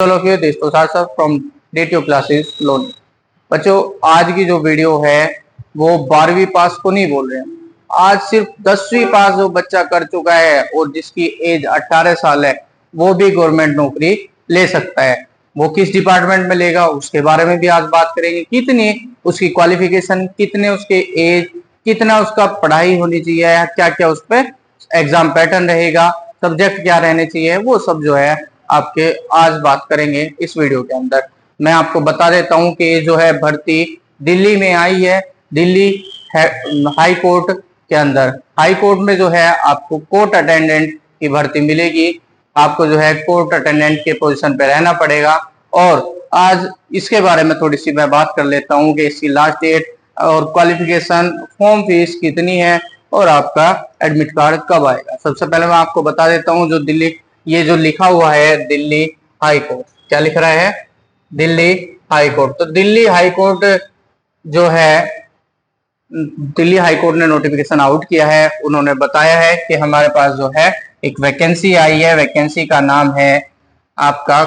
From dative classes loan. बच्चों, आज की जो वीडियो है वो 12वीं पास को नहीं बोल रहे हैं। आज सिर्फ 10वीं पास जो बच्चा कर चुका है और जिसकी एज 18 साल है वो भी गवर्नमेंट नौकरी ले सकता है। वो किस डिपार्टमेंट में लेगा उसके बारे में भी आज बात करेंगे। कितनी उसकी क्वालिफिकेशन, कितने उसके एज, कितना उसका पढ़ाई होनी चाहिए, क्या क्या उस पर एग्जाम पैटर्न रहेगा, सब्जेक्ट क्या रहने चाहिए, वो सब जो है आपके आज बात करेंगे इस वीडियो के अंदर। मैं आपको बता देता हूं कि ये जो है भर्ती दिल्ली में आई है, दिल्ली हाई कोर्ट के अंदर। हाई कोर्ट में जो है आपको कोर्ट अटेंडेंट की भर्ती मिलेगी। आपको जो है कोर्ट अटेंडेंट के पोजीशन पे रहना पड़ेगा। और आज इसके बारे में थोड़ी सी मैं बात कर लेता हूं कि इसकी लास्ट डेट और क्वालिफिकेशन, फॉर्म फीस कितनी है और आपका एडमिट कार्ड कब आएगा। सबसे पहले मैं आपको बता देता हूं जो दिल्ली, ये जो लिखा हुआ है दिल्ली हाई कोर्ट, क्या लिख रहा है? Delhi high court. तो दिल्ली हाई कोर्ट जो है, दिल्ली हाई कोर्ट ने नोटिफिकेशन आउट किया है। उन्होंने बताया है कि हमारे पास जो है एक वैकेंसी आई है। वैकेंसी का नाम है आपका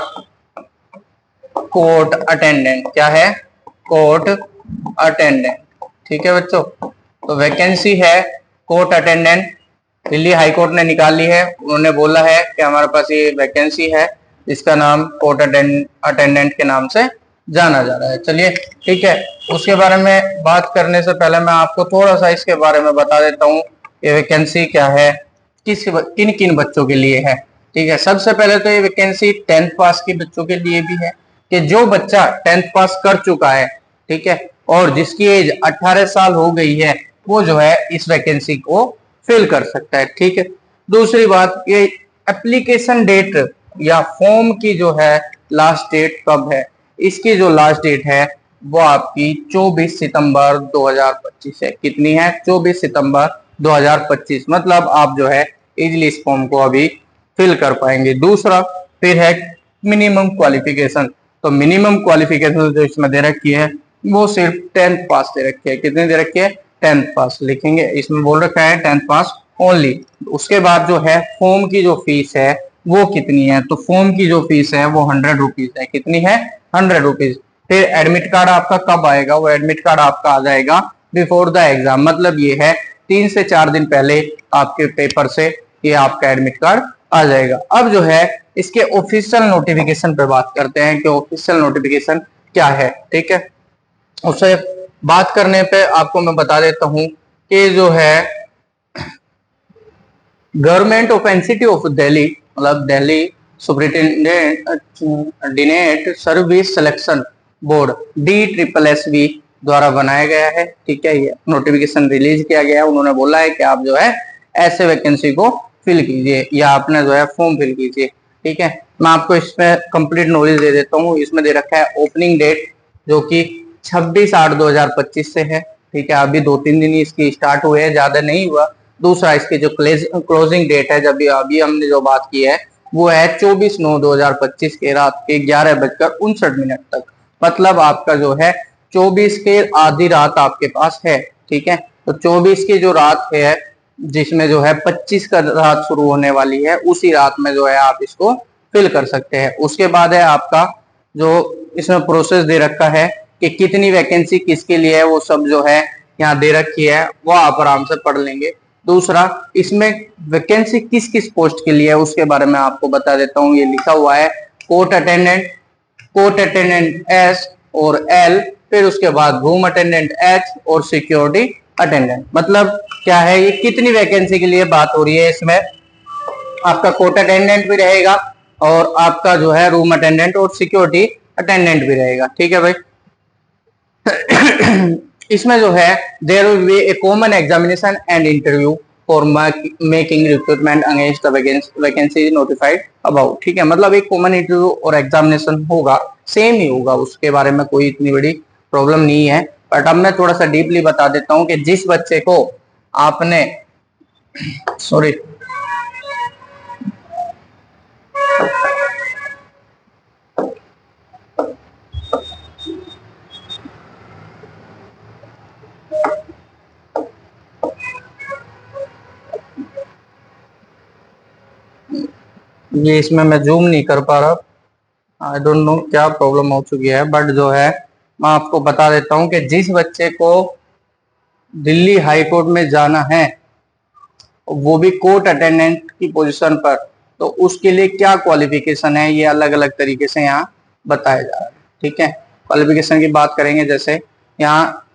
कोर्ट अटेंडेंट। क्या है? Court attendant. ठीक है बच्चों, तो वैकेंसी है court attendant, Delhi high court ने निकाली है। उन्होंने बोला है कि हमारे पास ये वैकेंसी है, इसका नाम कोर्ट अटेंडेंट के नाम से जाना जा रहा है। चलिए ठीक है, उसके बारे में बात करने से पहले मैं आपको थोड़ा सा इसके बारे में बता देता हूँ ये वैकेंसी क्या है, किन किन बच्चों के लिए है। ठीक है, सबसे पहले तो ये वैकेंसी 10th पास के बच्चों के लिए भी है कि जो बच्चा 10th पास कर चुका है, ठीक है, और जिसकी एज 18 साल हो गई है, वो जो है इस वैकेंसी को फिल कर सकता है। ठीक है, दूसरी बात, ये एप्लीकेशन डेट या फॉर्म की जो है लास्ट डेट कब है? इसकी जो लास्ट डेट है वो आपकी 24 सितंबर 2025 है। कितनी है? 24 सितंबर 2025। मतलब आप जो है इजिली इस फॉर्म को अभी फिल कर पाएंगे। दूसरा फिर है मिनिमम क्वालिफिकेशन। तो मिनिमम क्वालिफिकेशन जो इसमें दे रखी है वो सिर्फ 10th पास दे रखी है। कितनी दे रखी है? 10th पास लिखेंगे, इसमें बोल रखा है 10th पास ओनली। उसके बाद जो है फॉर्म की जो फीस है वो कितनी है? तो फॉर्म की जो फीस है वो 100 रुपीज है। कितनी है? 100 रुपीज। फिर एडमिट कार्ड आपका कब आएगा? वो एडमिट कार्ड आपका आ जाएगा बिफोर द एग्जाम। मतलब ये है 3 से 4 दिन पहले आपके पेपर से ये आपका एडमिट कार्ड आ जाएगा। अब जो है इसके ऑफिशियल नोटिफिकेशन पे बात करते हैं कि ऑफिशियल नोटिफिकेशन क्या है। ठीक है, उससे बात करने पे आपको मैं बता देता हूं कि जो है government of NCT of Delhi, मतलब Delhi superintendent service selection board DSSB द्वारा बनाया गया है। ठीक है, ये नोटिफिकेशन रिलीज किया गया है। उन्होंने बोला है कि आप जो है ऐसे वैकेंसी को फिल कीजिए या आपने जो है फॉर्म फिल कीजिए। ठीक है, मैं आपको इसमें कंप्लीट नॉलेज दे देता हूँ। इसमें दे रखा है ओपनिंग डेट जो कि 26/8/2025 से है। ठीक है, अभी 2-3 दिन ही इसकी स्टार्ट हुए हैं, ज्यादा नहीं हुआ। दूसरा, इसकी जो क्लोजिंग डेट है, जब अभी हमने जो बात की है वो है 24/9/2025 के रात के 11:59 तक। मतलब आपका जो है 24 के आधी रात आपके पास है। ठीक है, तो 24 की जो रात है जिसमें जो है 25 का रात शुरू होने वाली है, उसी रात में जो है आप इसको फिल कर सकते हैं। उसके बाद है आपका जो इसमें प्रोसेस दे रखा है कि कितनी वैकेंसी किसके लिए है, वो सब जो है यहाँ दे रखी है, वो आप आराम से पढ़ लेंगे। दूसरा, इसमें वैकेंसी किस किस पोस्ट के लिए है उसके बारे में आपको बता देता हूँ। ये लिखा हुआ है कोर्ट अटेंडेंट S और L, फिर उसके बाद रूम अटेंडेंट H और सिक्योरिटी अटेंडेंट। मतलब क्या है, ये कितनी वैकेंसी के लिए बात हो रही है? इसमें आपका कोर्ट अटेंडेंट भी रहेगा और आपका जो है रूम अटेंडेंट और सिक्योरिटी अटेंडेंट भी रहेगा। ठीक है भाई। इसमें जो है there will be a common examination and interview for making recruitment against the vacancy notified about. ठीक है, मतलब एक कॉमन इंटरव्यू और एग्जामिनेशन होगा, सेम ही होगा, उसके बारे में कोई इतनी बड़ी प्रॉब्लम नहीं है। बट अब मैं थोड़ा सा डीपली बता देता हूँ कि जिस बच्चे को आपने सॉरी ये इसमें मैं जूम नहीं कर पा रहा। आई डोंट नो क्या प्रॉब्लम हो चुकी है, बट जो है मैं आपको बता देता हूँ कि जिस बच्चे को दिल्ली हाई कोर्ट में जाना है, वो भी कोर्ट अटेंडेंट की पोजीशन पर, तो उसके लिए क्या क्वालिफिकेशन है ये अलग अलग तरीके से यहाँ बताया जा रहा है। ठीक है, क्वालिफिकेशन की बात करेंगे, जैसे यहाँ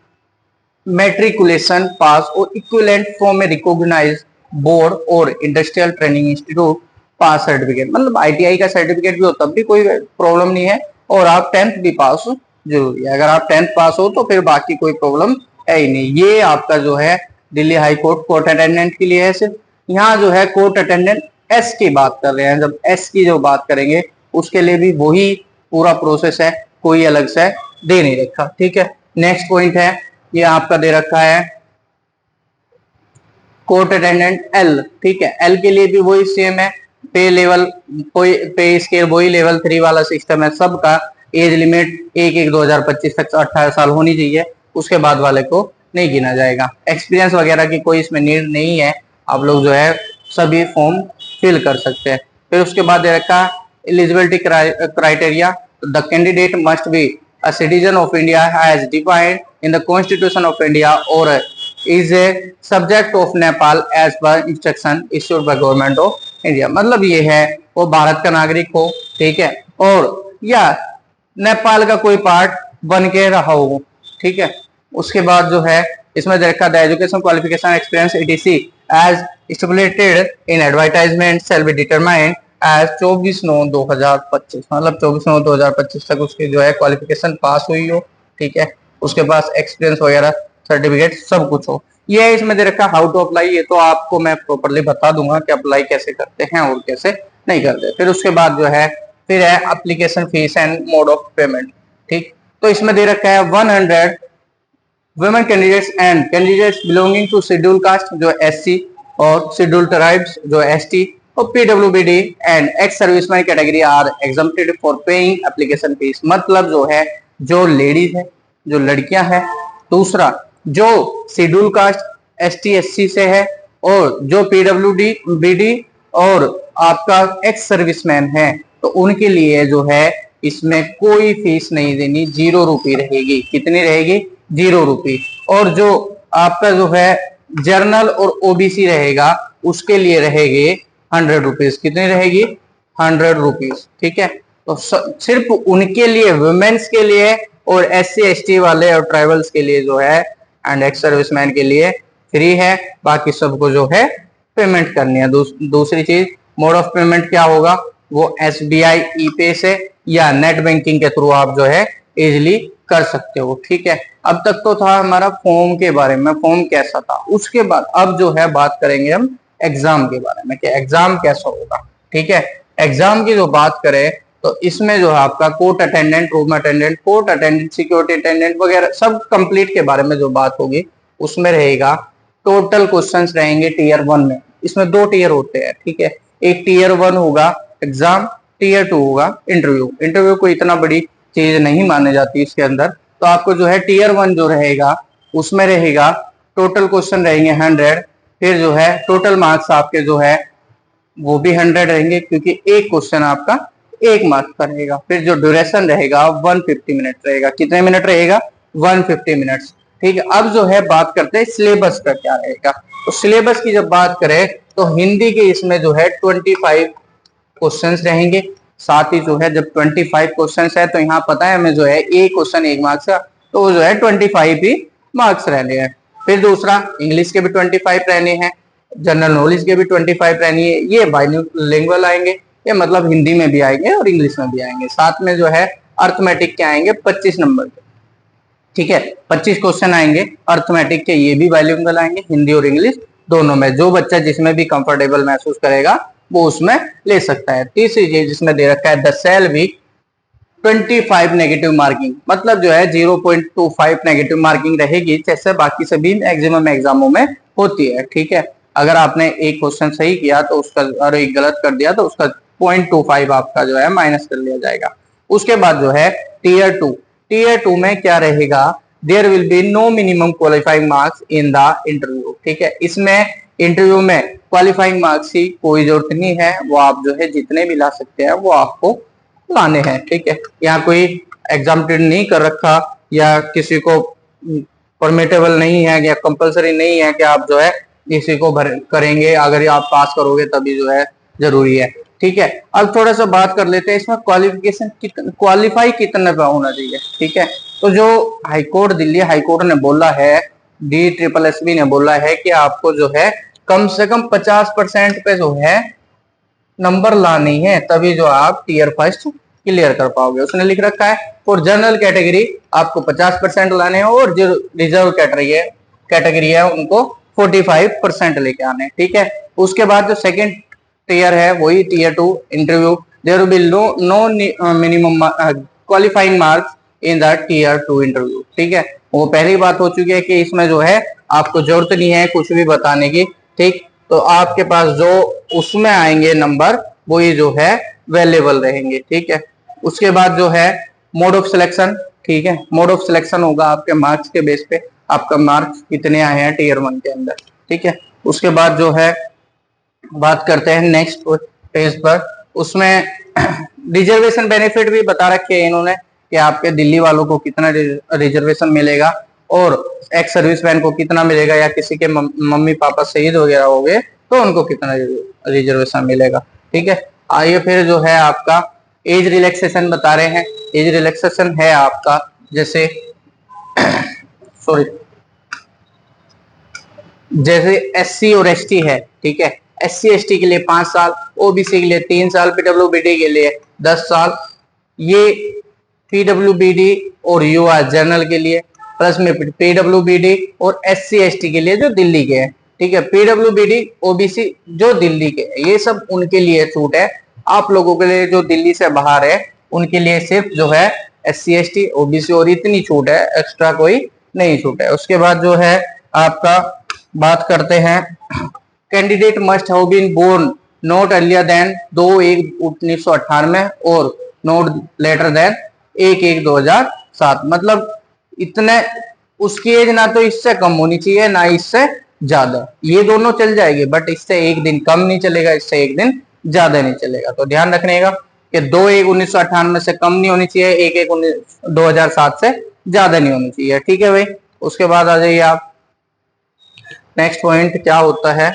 मेट्रिकुलेशन पास और equivalent from a recognised board और industrial training institute pass certificate, मतलब आईटीआई का सर्टिफिकेट भी हो तब भी कोई प्रॉब्लम नहीं है, और आप 10th भी पास हो जरूरी है। अगर आप 10th पास हो तो फिर बाकी कोई प्रॉब्लम है ही नहीं। ये आपका जो है Delhi high court court attendant के लिए है। सिर्फ यहाँ जो है कोर्ट अटेंडेंट एस की बात कर रहे हैं, जब एस की जो बात करेंगे उसके लिए भी वही पूरा प्रोसेस है, कोई अलग से दे नहीं रखा। ठीक है, नेक्स्ट पॉइंट है, ये आपका दे रखा है कोर्ट अटेंडेंट एल। ठीक है, एल के लिए भी वही सेम है, पे लेवल कोई पे स्केल वही लेवल 3 वाला सिस्टम है सबका। एज लिमिट 1/1/2025 तक 18 साल होनी चाहिए, उसके बाद वाले को नहीं गिना जाएगा। एक्सपीरियंस वगैरह की कोई इसमें नीड नहीं है, आप लोग जो है सभी फॉर्म फिल कर सकते हैं। फिर उसके बाद दे रखा eligibility criteria, the candidate must be a citizen of India as defined in the Constitution of India or is a subject of Nepal as per instruction issued by government of India। मतलब ये है वो भारत का नागरिक हो, ठीक है, और या नेपाल का कोई पार्ट बन के रहा हो। ठीक है, उसके बाद जो है इसमें देखा the education qualification experience etc as stipulated in advertisement shall be determined as 24/9/2025, मतलब 24/9/2025 तक उसकी जो है क्वालिफिकेशन पास हुई हो। ठीक है, उसके पास एक्सपीरियंस वगैरह सर्टिफिकेट सब कुछ हो। ये है इसमें दे रखा हाउ टू अप्लाई, ये तो आपको मैं प्रॉपर्ली बता दूंगा कि अप्लाई कैसे करते हैं और कैसे नहीं करते। फिर उसके बाद जो है फिर है application fees and mode of payment. ठीक, तो इसमें दे रखा है 100 women candidates and candidates belonging to schedule caste जो SC और शेड्यूल ट्राइब्स जो ST और PWBD and ex serviceman category are exempted for paying application fees. मतलब जो है जो लेडीज है, जो लड़कियां हैं, दूसरा जो शेड्यूल कास्ट ST SC से है, और जो PWBD और आपका एक्स सर्विसमैन है, तो उनके लिए जो है इसमें कोई फीस नहीं देनी, 0 रुपये रहेगी। कितनी रहेगी? 0 रुपये। और जो आपका जो है जर्नल और OBC रहेगा उसके लिए रहेगी 100 रुपीज। कितनी रहेगी? 100 रुपीज। ठीक है, तो सिर्फ उनके लिए, वुमेन्स के लिए और SC ST वाले और ट्राइबल्स के लिए जो है एंड एक्स सर्विसमैन के लिए फ्री है, बाकी सबको जो है पेमेंट करनी है। दूसरी चीज मोड ऑफ पेमेंट क्या होगा, वो SBI ई-पे से या नेट बैंकिंग के थ्रू आप जो है इजिली कर सकते हो। ठीक है, अब तक तो था हमारा फॉर्म के बारे में, फॉर्म कैसा था। उसके बाद अब जो है बात करेंगे हम एग्जाम के बारे में कि एग्जाम कैसा होगा। ठीक है, एग्जाम की जो बात करें तो इसमें जो है आपका court attendant, room attendant, court attendant, security attendant वगैरह सब कंप्लीट के बारे में जो बात होगी उसमें रहेगा। टोटल क्वेश्चंस रहेंगे टीयर 1 में। इसमें 2 टीयर होते हैं। ठीक है, एक टीयर 1 होगा एग्जाम, टीयर 2 होगा इंटरव्यू। इंटरव्यू को इतना बड़ी चीज नहीं मानी जाती इसके अंदर। तो आपको जो है टीयर 1 जो रहेगा उसमें रहेगा टोटल क्वेश्चन रहेंगे 100, फिर जो है टोटल मार्क्स आपके जो है वो भी 100 रहेंगे, क्योंकि एक क्वेश्चन आपका 1 मार्क्स का रहेगा। फिर जो ड्यूरेशन रहेगा 150 मिनट रहेगा। कितने मिनट रहेगा? 150 मिनट्स। ठीक है, अब जो है बात करते हैं सिलेबस का क्या रहेगा। तो सिलेबस की जब बात करें तो हिंदी के इसमें जो है 25 क्वेश्चंस रहेंगे। साथ ही जो है जब 25 क्वेश्चंस है तो यहाँ पता है हमें जो है एक क्वेश्चन 1 मार्क्स का, तो वो जो है 25 ही मार्क्स रहने हैं। फिर दूसरा इंग्लिश के भी 25 रहने हैं, जनरल नॉलेज के भी 25 रहनी है। ये बाइलिंगुअल आएंगे, ये मतलब हिंदी में भी आएंगे और इंग्लिश में भी आएंगे। साथ में जो है अर्थमेटिक के आएंगे 25 नंबर के। ठीक है, 25 क्वेश्चन आएंगे अर्थमेटिक के, ये भी बाइलिंगुअल आएंगे, हिंदी और इंग्लिश दोनों में। जो बच्चा जिसमें भी कंफर्टेबल महसूस करेगा वो उसमें ले सकता है। तीसरी चीज जिसमें दे रखा है the sale week 25 negative marking, मतलब जो है 0.25 नेगेटिव मार्किंग रहेगी, जैसे बाकी सभी मैक्सिमम एग्जामों में होती है। ठीक है, अगर आपने एक क्वेश्चन सही किया तो उसका, और एक गलत कर दिया तो उसका 0.25 आपका जो है माइनस कर लिया जाएगा। उसके बाद जो है टीयर 2, टीयर 2 में क्या रहेगा, there will be no minimum qualifying marks in the interview. ठीक है, इसमें इंटरव्यू में क्वालिफाइंग मार्क्स की कोई जरूरत नहीं है, वो आप जो है जितने भी ला सकते हैं वो आपको लाने हैं। ठीक है, यहाँ कोई एग्जाम्प्टेड नहीं कर रखा या किसी को परमिटेबल नहीं है या कंपलसरी नहीं है कि आप जो है इसी को भर करेंगे, अगर आप पास करोगे तभी जो है जरूरी है। ठीक है, अब थोड़ा सा बात कर लेते हैं इसमें क्वालिफिकेशन क्वालिफाई कितने का होना चाहिए। ठीक है, तो जो हाईकोर्ट दिल्ली हाईकोर्ट ने बोला है, DSSS ने बोला है कि आपको जो है कम से कम 50% पे जो है नंबर लानी है, तभी जो आप टीयर फर्स्ट क्लियर कर पाओगे। उसने लिख रखा है फॉर जनरल कैटेगरी आपको 50% लाने हैं और जो रिजर्व कैटेगरी है उनको 45% लेके आने। ठीक है, उसके बाद जो सेकंड टीयर है वही tier 2 interview, there will no minimum qualifying marks in the tier 2 interview. ठीक है, वो पहली बात हो चुकी है कि इसमें जो है आपको जरूरत नहीं है कुछ भी बताने की। ठीक, तो आपके पास जो उसमें आएंगे नंबर वो ये जो है अवेलेबल रहेंगे। ठीक है, उसके बाद जो है मोड ऑफ सिलेक्शन। ठीक है, मोड ऑफ सिलेक्शन होगा आपके मार्क्स के बेस पे, आपका मार्क्स कितने आए हैं टीयर 1 के अंदर। ठीक है, उसके बाद जो है बात करते हैं नेक्स्ट पेज पर, उसमें रिजर्वेशन बेनिफिट भी बता रखे हैं इन्होंने कि आपके दिल्ली वालों को कितना रिजर्वेशन मिलेगा और एक्स सर्विसमैन को कितना मिलेगा, या किसी के मम्मी पापा शहीद वगैरह हो गए तो उनको कितना रिजर्वेशन मिलेगा। ठीक है, आइए फिर जो है आपका एज रिलैक्सेशन बता रहे हैं। एज रिलैक्सेशन है आपका जैसे सॉरी जैसे SC और ST है। ठीक है, SC ST के लिए 5 साल, OBC के लिए 3 साल, PWBD के लिए 10 साल। ये PWBD और UR जनरल के लिए, प्लस में PWBD और SC ST के लिए जो दिल्ली के हैं। ठीक है, PWBD OBC जो दिल्ली के हैं ये सब उनके लिए छूट है। आप लोगों के लिए जो दिल्ली से बाहर है उनके लिए सिर्फ जो है SC ST OBC और इतनी छूट है, एक्स्ट्रा कोई नहीं छूट है। उसके बाद जो है आपका बात करते हैं candidate must have been born not earlier than 2/1/1998 और नॉट लेटर देन 1/1/2007। मतलब इतने उसकी एज ना तो इससे कम होनी चाहिए ना इससे ज्यादा, ये दोनों चल जाएगी बट इससे एक दिन कम नहीं चलेगा, इससे एक दिन ज्यादा नहीं चलेगा। तो ध्यान रखने का कि 2/1/1998 से कम नहीं होनी चाहिए, 1/1/2007 से ज्यादा नहीं होनी चाहिए। ठीक है भाई, उसके बाद आ जाइए आप नेक्स्ट पॉइंट क्या होता है।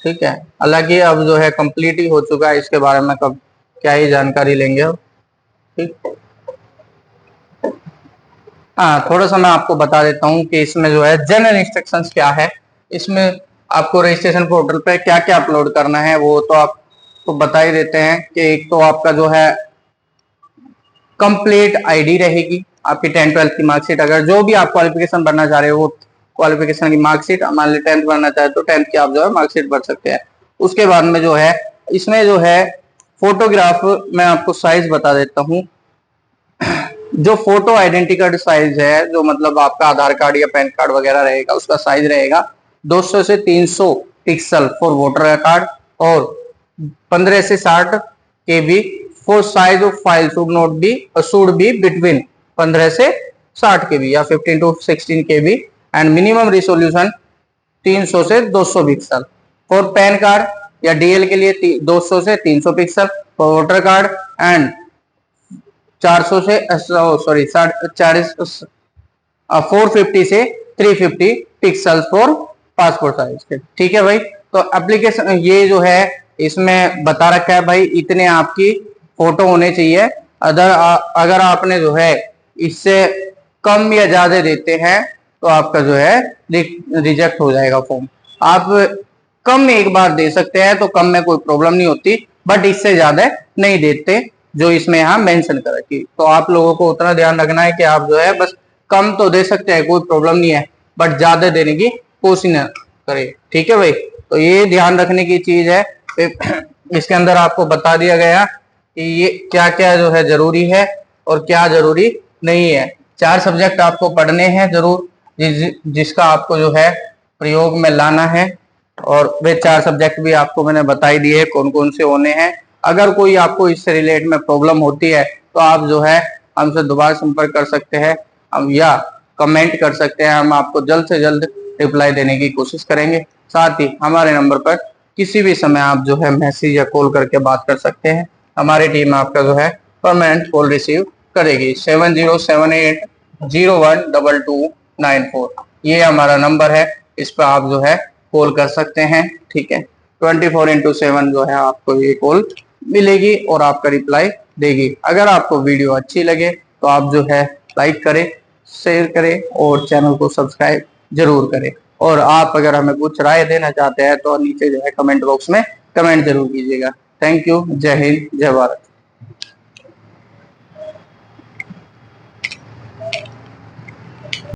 ठीक है, हालांकि अब जो है कंप्लीट ही हो चुका है, इसके बारे में कब क्या ही जानकारी लेंगे अब। ठीक, हाँ थोड़ा सा मैं आपको बता देता हूँ कि इसमें जो है जनरल इंस्ट्रक्शंस क्या है। इसमें आपको रजिस्ट्रेशन पोर्टल पे क्या क्या अपलोड करना है वो तो आपको बता ही देते हैं कि एक तो आपका जो है कंप्लीट आईडी रहेगी, आपकी 10th-12th की मार्कशीट, अगर जो भी आप क्वालिफिकेशन भरना चाह रहे हो वो क्वालिफिकेशन की मार्कशीट, मान ली 10th भरना चाहे तो 10th की आप जो है मार्कशीट भर सकते हैं। उसके बाद में जो है इसमें जो है फोटोग्राफ मैं आपको साइज बता देता हूँ। जो फोटो आइडेंटिटी कार्ड साइज है, जो मतलब आपका आधार कार्ड या पैन कार्ड वगैरह रहेगा उसका साइज रहेगा 200 से 300 पिक्सल फॉर वोटर कार्ड और 15 से 60 KB for size of file should be between 15 से 60 KB या 15 to 16 KB and minimum resolution 300 से 200 पिक्सल। फॉर पैन कार्ड या DL के लिए 200 से 300 pixel, for voter card and 400 से 450 से 350 पिक्सल फॉर पासपोर्ट साइज। ठीक है भाई, तो एप्लीकेशन ये जो है इसमें बता रखा है भाई इतने आपकी फोटो होने चाहिए। अगर आपने जो है इससे कम या ज्यादा देते हैं तो आपका जो है रिजेक्ट हो जाएगा फॉर्म। आप कम एक बार दे सकते हैं तो कम में कोई प्रॉब्लम नहीं होती, बट इससे ज्यादा नहीं देते जो इसमें यहाँ मेंशन कर रखी। तो आप लोगों को उतना ध्यान रखना है कि आप जो है बस कम तो दे सकते हैं कोई प्रॉब्लम नहीं है, बट ज्यादा देने की कोशिश न करें। ठीक है भाई, तो ये ध्यान रखने की चीज है। इसके अंदर आपको बता दिया गया कि ये क्या क्या जो है जरूरी है और क्या जरूरी नहीं है। 4 सब्जेक्ट आपको पढ़ने हैं जरूर, जिसका आपको जो है प्रयोग में लाना है, और वे 4 सब्जेक्ट भी आपको मैंने बताई दिए कौन कौन से होने हैं। अगर कोई आपको इससे रिलेट में प्रॉब्लम होती है तो आप जो है हमसे दोबारा संपर्क कर सकते हैं, हम या कमेंट कर सकते हैं, हम आपको जल्द से जल्द रिप्लाई देने की कोशिश करेंगे। साथ ही हमारे नंबर पर किसी भी समय आप जो है मैसेज या कॉल करके बात कर सकते हैं, हमारी टीम आपका जो है परमानेंट कॉल रिसीव करेगी। 7078012294 ये हमारा नंबर है, इस पर आप जो है कॉल कर सकते हैं। ठीक है, 24/7 जो है आपको ये कॉल मिलेगी और आपका रिप्लाई देगी। अगर आपको वीडियो अच्छी लगे तो आप जो है लाइक करें, शेयर करें और चैनल को सब्सक्राइब जरूर करें। और आप अगर हमें कुछ राय देना चाहते हैं तो नीचे जो है कमेंट बॉक्स में कमेंट जरूर कीजिएगा। Thank you. जय हिंद, जय भारत।